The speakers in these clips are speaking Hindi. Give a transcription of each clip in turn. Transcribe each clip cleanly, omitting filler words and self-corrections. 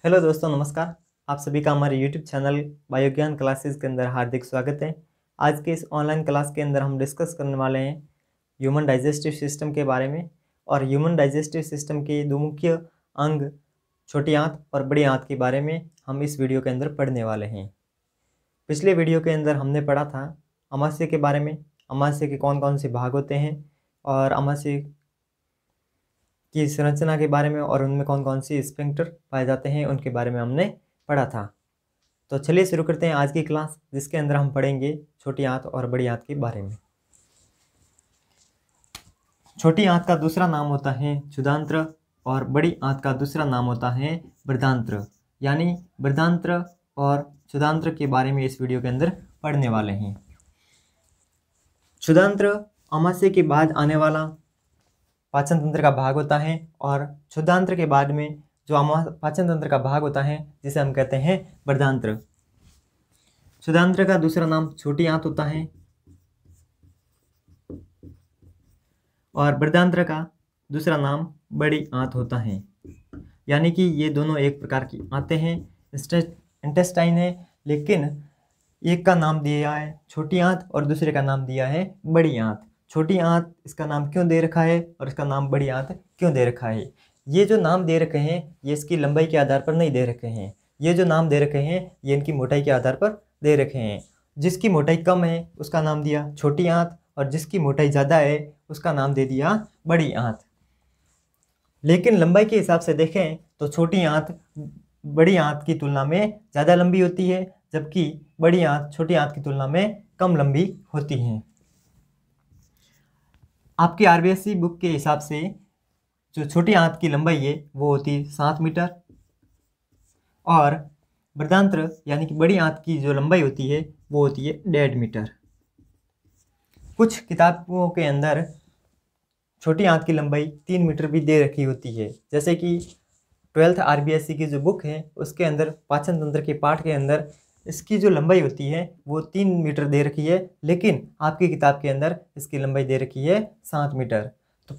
हेलो दोस्तों, नमस्कार। आप सभी का हमारे YouTube चैनल बायोज्ञान क्लासेस के अंदर हार्दिक स्वागत है। आज के इस ऑनलाइन क्लास के अंदर हम डिस्कस करने वाले हैं ह्यूमन डाइजेस्टिव सिस्टम के बारे में। और ह्यूमन डाइजेस्टिव सिस्टम के दो मुख्य अंग छोटी आंत और बड़ी आंत के बारे में हम इस वीडियो के अंदर पढ़ने वाले हैं। पिछले वीडियो के अंदर हमने पढ़ा था आमाशय के बारे में, आमाशय के कौन कौन से भाग होते हैं और आमाशय की संरचना के बारे में और उनमें कौन कौन सी स्फिंक्टर पाए जाते हैं उनके बारे में हमने पढ़ा था। तो चलिए शुरू करते हैं आज की क्लास, जिसके अंदर हम पढ़ेंगे छोटी आंत और बड़ी आंत के बारे में। छोटी आंत का दूसरा नाम होता है क्षुधांत्र और बड़ी आंत का दूसरा नाम होता है बृहदांत्र। यानी बृहदांत्र और क्षुधांत्र के बारे में इस वीडियो के अंदर पढ़ने वाले हैं। क्षुधांत्र आमाशय के बाद आने वाला पाचन तंत्र का भाग होता है और क्षुधांत्र के बाद में जो पाचन तंत्र का भाग होता है जिसे हम कहते हैं बृहदांत्र। क्षुधांत्र का दूसरा नाम छोटी आंत होता है और बृहदांत्र का दूसरा नाम बड़ी आंत होता है। यानी कि ये दोनों एक प्रकार की आंतें हैं, इंटेस्टाइन है, लेकिन एक का नाम दिया है छोटी आंत और दूसरे का नाम दिया है बड़ी आंत। छोटी आंत इसका नाम क्यों दे रखा है और इसका नाम बड़ी आंत क्यों दे रखा है? ये जो नाम दे रखे हैं ये इसकी लंबाई के आधार पर नहीं दे रखे हैं। ये जो नाम दे रखे हैं ये इनकी मोटाई के आधार पर दे रखे हैं। जिसकी मोटाई कम है उसका नाम दिया छोटी आंत और जिसकी मोटाई ज़्यादा है उसका नाम दे दिया बड़ी आंत। लेकिन लंबाई के हिसाब से देखें तो छोटी आंत बड़ी आंत की तुलना में ज़्यादा लंबी होती है, जबकि बड़ी आंत छोटी आंत की तुलना में कम लंबी होती हैं। आपकी आरबीएससी बुक के हिसाब से जो छोटी आंत की लंबाई है वो होती है 7 मीटर और बृहदांत्र यानी कि बड़ी आंत की जो लंबाई होती है वो होती है 1.5 मीटर। कुछ किताबों के अंदर छोटी आंत की लंबाई 3 मीटर भी दे रखी होती है, जैसे कि 12th आरबीएससी की जो बुक है उसके अंदर पाचन तंत्र के पाठ के अंदर इसकी जो लंबाई होती है वो 3 मीटर दे रखी है, लेकिन आपकी किताब के अंदर इसकी लंबाई दे रखी है 7 मीटर। तो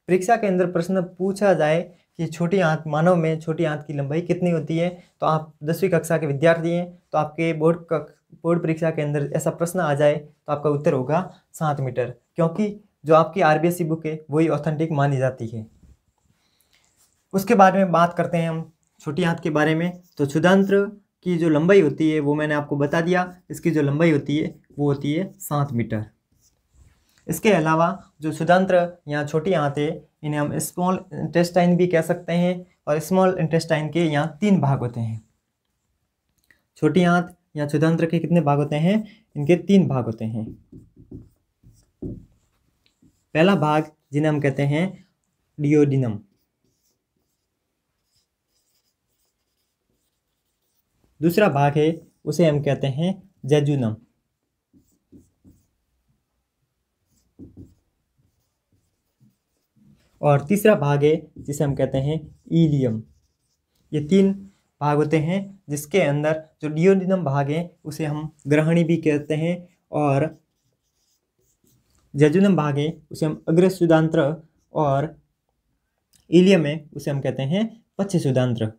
परीक्षा के अंदर प्रश्न पूछा जाए कि छोटी आंत मानव में छोटी आंत की लंबाई कितनी होती है, तो आप 10वीं कक्षा के विद्यार्थी हैं तो आपके बोर्ड परीक्षा के अंदर ऐसा प्रश्न आ जाए तो आपका उत्तर होगा 7 मीटर, क्योंकि जो आपकी आरबीएससी बुक है वही ऑथेंटिक मानी जाती है। उसके बारे में बात करते हैं हम छोटी आंत के बारे में। तो क्षुधांत्र की जो लंबाई होती है वो मैंने आपको बता दिया, इसकी जो लंबाई होती है वो होती है 7 मीटर। इसके अलावा जो क्षुधांत्र या छोटी आंत है इन्हें हम स्मॉल इंटेस्टाइन भी कह सकते हैं और स्मॉल इंटेस्टाइन के यहाँ 3 भाग होते हैं। छोटी आंत या क्षुधांत्र के कितने भाग होते हैं? इनके 3 भाग होते हैं। पहला भाग जिन्हें हम कहते हैं डियोडिनम, दूसरा भाग है उसे हम कहते हैं जेजुनम, और तीसरा भाग है जिसे हम कहते हैं इलियम। ये 3 भाग होते हैं, जिसके अंदर जो डियोडिनम भाग है उसे हम ग्रहणी भी कहते हैं और जेजुनम भाग है उसे हम अग्र क्षुधांत्र और इलियम है उसे हम कहते हैं पश्च क्षुधांत्र।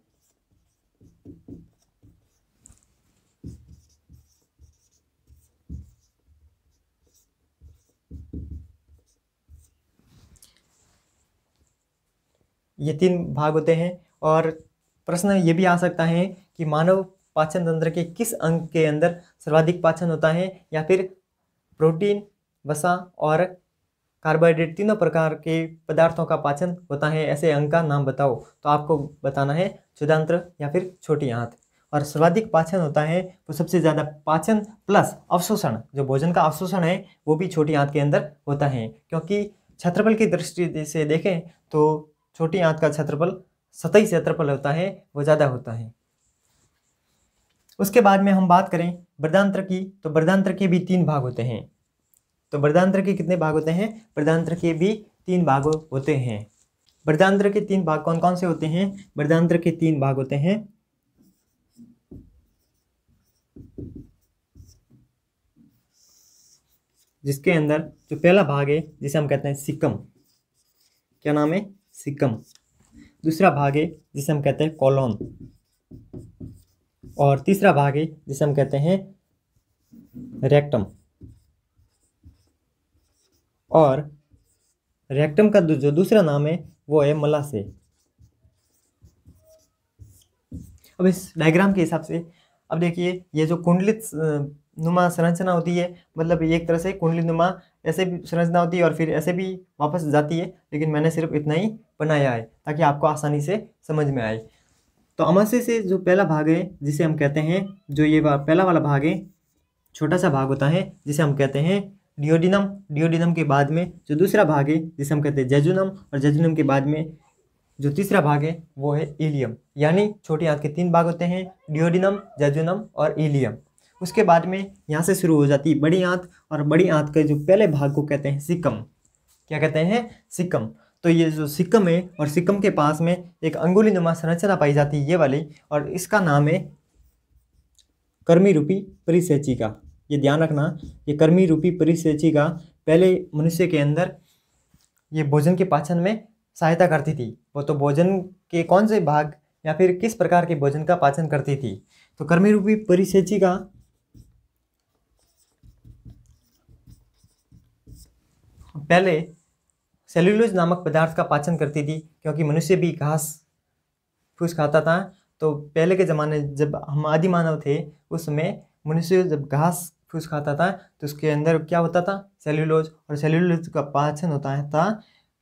ये 3 भाग होते हैं और प्रश्न ये भी आ सकता है कि मानव पाचन तंत्र के किस अंग के अंदर सर्वाधिक पाचन होता है, या फिर प्रोटीन, वसा और कार्बोहाइड्रेट तीनों प्रकार के पदार्थों का पाचन होता है, ऐसे अंग का नाम बताओ। तो आपको बताना है क्षुधांत्र या फिर छोटी आंत। और सर्वाधिक पाचन होता है तो सबसे ज़्यादा पाचन प्लस अवशोषण, जो भोजन का अवशोषण है वो भी छोटी आंत के अंदर होता है, क्योंकि क्षेत्रफल की दृष्टि से देखें तो छोटी आंत का क्षेत्रफल, सतही क्षेत्रफल होता है वो ज़्यादा होता है। उसके बाद में हम बात करें बृहदांत्र की, तो बृहदांत्र के भी 3 भाग होते हैं। तो बृहदांत्र के कितने भाग होते हैं? बृहदांत्र के भी 3 भाग होते हैं। बृहदांत्र के 3 भाग कौन कौन से होते हैं? बृहदांत्र के 3 भाग होते हैं जिसके अंदर जो पहला भाग है जिसे हम कहते हैं सिकम। क्या नाम है? सिकम। दूसरा भाग है जिसे हम कहते हैं कॉलोन, और तीसरा भाग है जिसे हम कहते हैं रेक्टम। और रेक्टम का जो दूसरा नाम है वो है मलाशय। अब इस डायग्राम के हिसाब से अब देखिए, ये जो कुंडलित नुमा संरचना होती है, मतलब एक तरह से कुंडली नुमा ऐसे भी संरचना होती है और फिर ऐसे भी वापस जाती है, लेकिन मैंने सिर्फ इतना ही बनाया है ताकि आपको आसानी से समझ में आए। तो अमाशय से जो पहला भाग है जिसे हम कहते हैं, जो ये पहला वाला भाग है, छोटा सा भाग होता है जिसे हम कहते हैं डियोडिनम। डियोडिनम के बाद में जो दूसरा भाग है जिसे हम कहते हैं जेजुनम, और जेजुनम के बाद में जो तीसरा भाग है वो है इलियम। यानी छोटी आंत के 3 भाग होते हैं, डियोडिनम, जेजुनम और इलियम। उसके बाद में यहाँ से शुरू हो जाती है बड़ी आंत, और बड़ी आंत के जो पहले भाग को कहते हैं सिकम। क्या कहते हैं? सिकम। तो ये जो सिकम है, और सिकम के पास में एक अंगुली नुमा संरचना पाई जाती है, ये वाली, और इसका नाम है कर्मी रूपी परिसेचिका। ये ध्यान रखना, ये कर्मी रूपी परिसेचिका पहले मनुष्य के अंदर ये भोजन के पाचन में सहायता करती थी। वो तो भोजन के कौन से भाग या फिर किस प्रकार के भोजन का पाचन करती थी? तो कर्मी रूपी परिसेचिका पहले सेल्यूलोज नामक पदार्थ का पाचन करती थी, क्योंकि मनुष्य भी घास फूस खाता था। तो पहले के ज़माने जब हम आदि मानव थे, उस समय मनुष्य जब घास फूस खाता था तो उसके अंदर क्या होता था? सेल्यूलोज, और सेल्यूलोज का पाचन होता था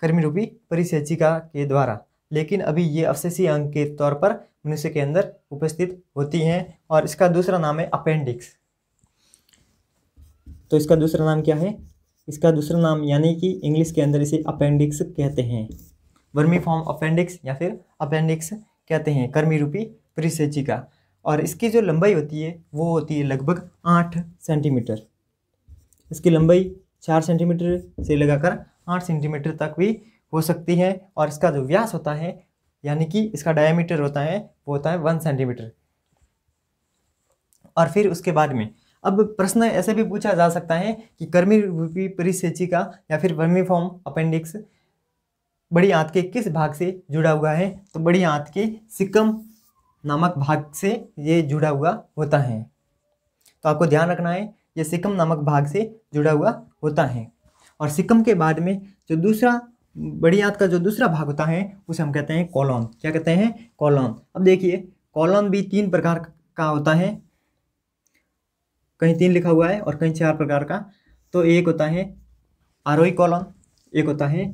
कर्मी रूपी परिसेचिका के द्वारा। लेकिन अभी ये अवशेषीय अंग के तौर पर मनुष्य के अंदर उपस्थित होती हैं, और इसका दूसरा नाम है अपेंडिक्स। तो इसका दूसरा नाम क्या है? इसका दूसरा नाम, यानी कि इंग्लिश के अंदर इसे अपेंडिक्स कहते हैं, वर्मीफॉर्म अपेंडिक्स या फिर अपेंडिक्स कहते हैं, कर्मी रूपी परिसेचिका। और इसकी जो लंबाई होती है वो होती है लगभग 8 सेंटीमीटर। इसकी लंबाई 4 सेंटीमीटर से लगाकर 8 सेंटीमीटर तक भी हो सकती है, और इसका जो व्यास होता है, यानी कि इसका डायमीटर होता है, वो होता है 1 सेंटीमीटर। और फिर उसके बाद में अब प्रश्न ऐसे भी पूछा जा सकता है कि कर्मी रूपी परिसेचिका या फिर वर्मीफॉर्म अपेंडिक्स बड़ी आंत के किस भाग से जुड़ा हुआ है? तो बड़ी आंत के सिकम नामक भाग से ये जुड़ा हुआ होता है। तो आपको ध्यान रखना है, ये सिकम नामक भाग से जुड़ा हुआ होता है। और सिकम के बाद में जो दूसरा बड़ी आंत का जो दूसरा भाग होता है उसे हम कहते हैं कॉलोन। क्या कहते हैं? कॉलोन। अब देखिए, कॉलोन भी 3 प्रकार का होता है, कहीं 3 लिखा हुआ है और कहीं 4 प्रकार का। तो एक होता है आरोही कॉलोन, एक होता है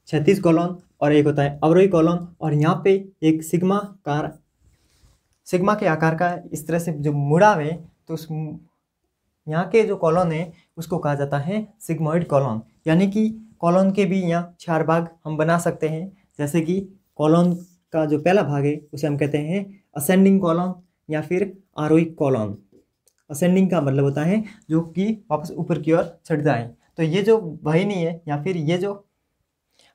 क्षैतिज कॉलोन, और एक होता है अवरोही कॉलोन। और यहाँ पे एक सिग्मा के आकार का इस तरह से जो मुड़ाव है, तो उस यहाँ के जो कॉलोन है उसको कहा जाता है सिग्मोइड कॉलोन। यानी कि कॉलोन के भी यहाँ 4 भाग हम बना सकते हैं। जैसे कि कॉलोन का जो पहला भाग है उसे हम कहते हैं असेंडिंग कॉलोन या फिर आरोही कॉलोन। असेंडिंग का मतलब होता है जो कि वापस ऊपर की ओर चढ़ जाए। तो ये जो वाहिनी है या फिर ये जो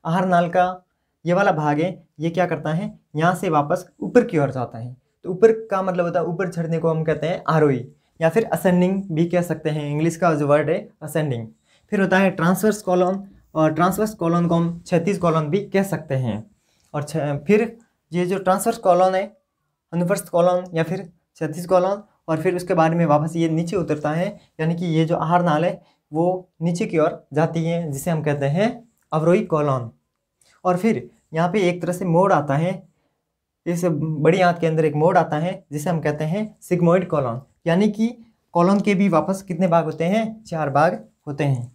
आहार नाल का ये वाला भाग है, ये क्या करता है? यहाँ से वापस ऊपर की ओर जाता है। तो ऊपर का मतलब होता है ऊपर चढ़ने को हम कहते हैं आरोही, या फिर असेंडिंग भी कह सकते हैं। इंग्लिश का जो वर्ड है असेंडिंग। फिर होता है ट्रांसवर्स कॉलोन, और ट्रांसवर्स कॉलोन को हम क्षैतिज कॉलोन भी कह सकते हैं। और फिर ये जो ट्रांसवर्स कॉलोन है, अनुवर्त कॉलोन या फिर क्षैतिज कॉलोन, और फिर उसके बाद में वापस ये नीचे उतरता है, यानी कि ये जो आहार नाल है वो नीचे की ओर जाती है, जिसे हम कहते हैं अवरोही कॉलोन। और फिर यहाँ पे एक तरह से मोड़ आता है, इस बड़ी आंत के अंदर एक मोड़ आता है जिसे हम कहते हैं सिग्मोइड कॉलोन। यानी कि कॉलोन के भी वापस कितने भाग होते हैं? 4 भाग होते हैं।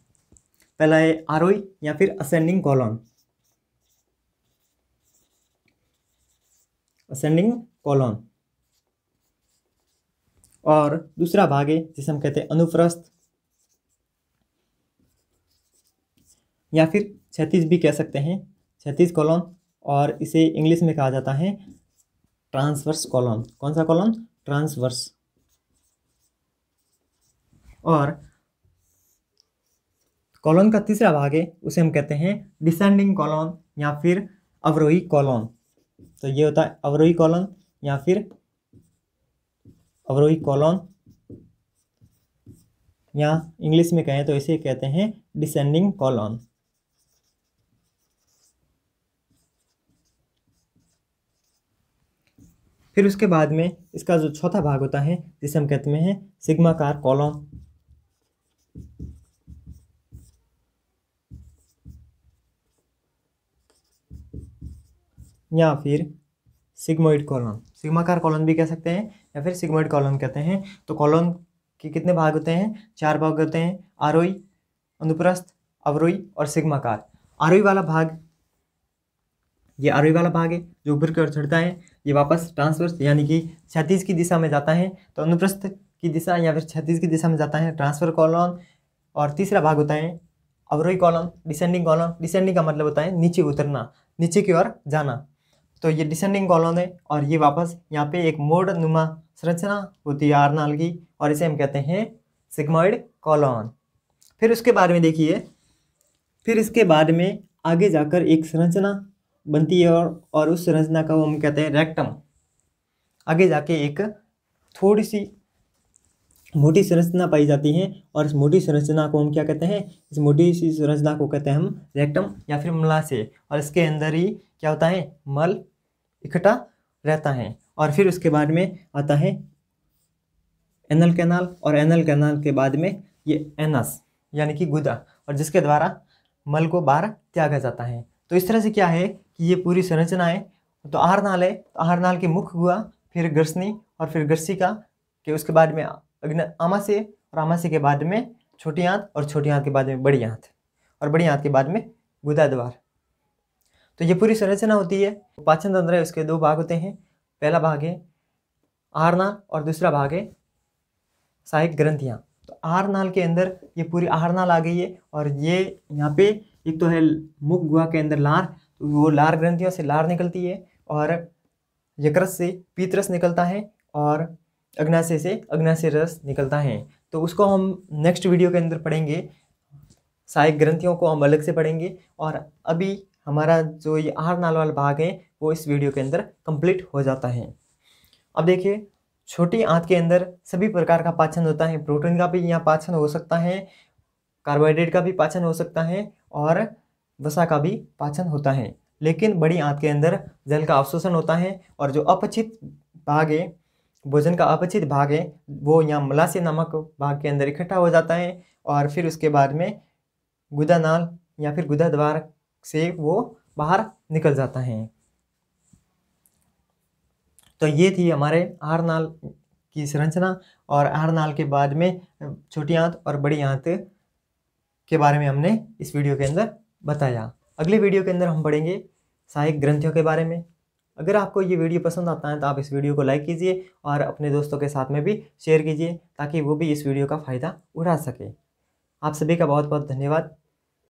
पहला है आरोही या फिर असेंडिंग कॉलोन, असेंडिंग कॉलोन। और दूसरा भाग है जिसे हम कहते हैं अनुप्रस्थ या फिर क्षैतिज भी कह सकते हैं, क्षैतिज कॉलोन। और इसे इंग्लिश में कहा जाता है ट्रांसवर्स कॉलोन। कौन सा कॉलोन? ट्रांसवर्स। और कॉलोन का तीसरा भाग है उसे हम कहते हैं डिसेंडिंग कॉलोन या फिर अवरोही कॉलोन। तो ये होता है अवरोही कॉलोन या फिर अवरोही कॉलोन, या इंग्लिश में कहें तो इसे कहते हैं डिसेंडिंग कॉलोन। फिर उसके बाद में इसका जो चौथा भाग होता है जिसे हम कहते हैं सिग्माकार कॉलम या फिर सिग्मोइड कॉलम। सिग्माकार कॉलम भी कह सकते हैं या फिर सिग्मोइड कॉलम कहते हैं। तो कॉलम के कितने भाग होते हैं? 4 भाग होते हैं, आरोही, अनुप्रस्थ, अवरोही और सिग्माकार। आरोही वाला भाग, ये आरोही वाला भाग है जो ऊपर की ओर चढ़ता है, ये वापस ट्रांसवर्स यानी कि क्षैतिज की दिशा में जाता है। तो अनुप्रस्थ की दिशा या फिर क्षैतिज की दिशा में जाता है ट्रांसफर कॉलम। और तीसरा भाग होता है अवरोही कॉलम, डिसेंडिंग कॉलम। डिसेंडिंग का मतलब होता है नीचे उतरना, नीचे की ओर जाना। तो ये डिसेंडिंग कॉलम है और ये वापस यहाँ पे एक मोड़ नुमा संरचना होती है आरनाल की, और इसे हम कहते हैं सिग्मोइड कॉलम। फिर उसके बाद में देखिए, फिर इसके बाद में आगे जाकर एक संरचना बनती है और उस संरचना का हम कहते हैं रेक्टम। आगे जाके एक थोड़ी सी मोटी संरचना पाई जाती है और इस मोटी संरचना को हम क्या कहते हैं? इस मोटी सी संरचना को कहते हैं हम रेक्टम या फिर मलाशय। और इसके अंदर ही क्या होता है? मल इकट्ठा रहता है। और फिर उसके बाद में आता है एनल कैनाल, और एनल कैनाल के बाद में ये एनस यानी कि गुदा, और जिसके द्वारा मल को बाहर त्यागा जाता है। तो इस तरह से क्या है कि ये पूरी संरचना है। तो आहारनाल है, तो आहारनाल की मुख्य गुहा, फिर ग्रसनी और फिर ग्रसिका के उसके बाद में आमाशय, और आमाशय के बाद में छोटी आंत, और छोटी आंत के बाद में बड़ी आंत, और बड़ी आंत के बाद में गुदा द्वार। तो ये पूरी संरचना होती है। पाचन तंत्र है, उसके 2 भाग होते हैं। पहला भाग है आहारनाल और दूसरा भाग है सहायक ग्रंथियाँ। तो आहारनाल के अंदर ये पूरी आहारनाल आ गई है, और ये यहाँ पे एक तो है मुख गुहा के अंदर लार, तो वो लार ग्रंथियों से लार निकलती है, और यकृत से पीतरस निकलता है, और अग्नाशय से अग्नाशय रस निकलता है। तो उसको हम नेक्स्ट वीडियो के अंदर पढ़ेंगे। सहायक ग्रंथियों को हम अलग से पढ़ेंगे, और अभी हमारा जो ये आहारनाल वाला भाग है वो इस वीडियो के अंदर कंप्लीट हो जाता है। अब देखिए, छोटी आंत के अंदर सभी प्रकार का पाचन होता है। प्रोटीन का भी यहाँ पाचन हो सकता है, कार्बोहाइड्रेट का भी पाचन हो सकता है, और वसा का भी पाचन होता है। लेकिन बड़ी आंत के अंदर जल का अवशोषण होता है, और जो अपचित भाग है, भोजन का अपचित भाग है, वो यहाँ मलाशय नामक भाग के अंदर इकट्ठा हो जाता है, और फिर उसके बाद में गुदानाल या फिर गुदा द्वार से वो बाहर निकल जाता है। तो ये थी हमारे आहारनाल की संरचना, और आहारनाल के बाद में छोटी आंत और बड़ी आंत के बारे में हमने इस वीडियो के अंदर बताया। अगले वीडियो के अंदर हम पढ़ेंगे सहायक ग्रंथियों के बारे में। अगर आपको ये वीडियो पसंद आता है तो आप इस वीडियो को लाइक कीजिए और अपने दोस्तों के साथ में भी शेयर कीजिए, ताकि वो भी इस वीडियो का फ़ायदा उठा सके। आप सभी का बहुत बहुत धन्यवाद।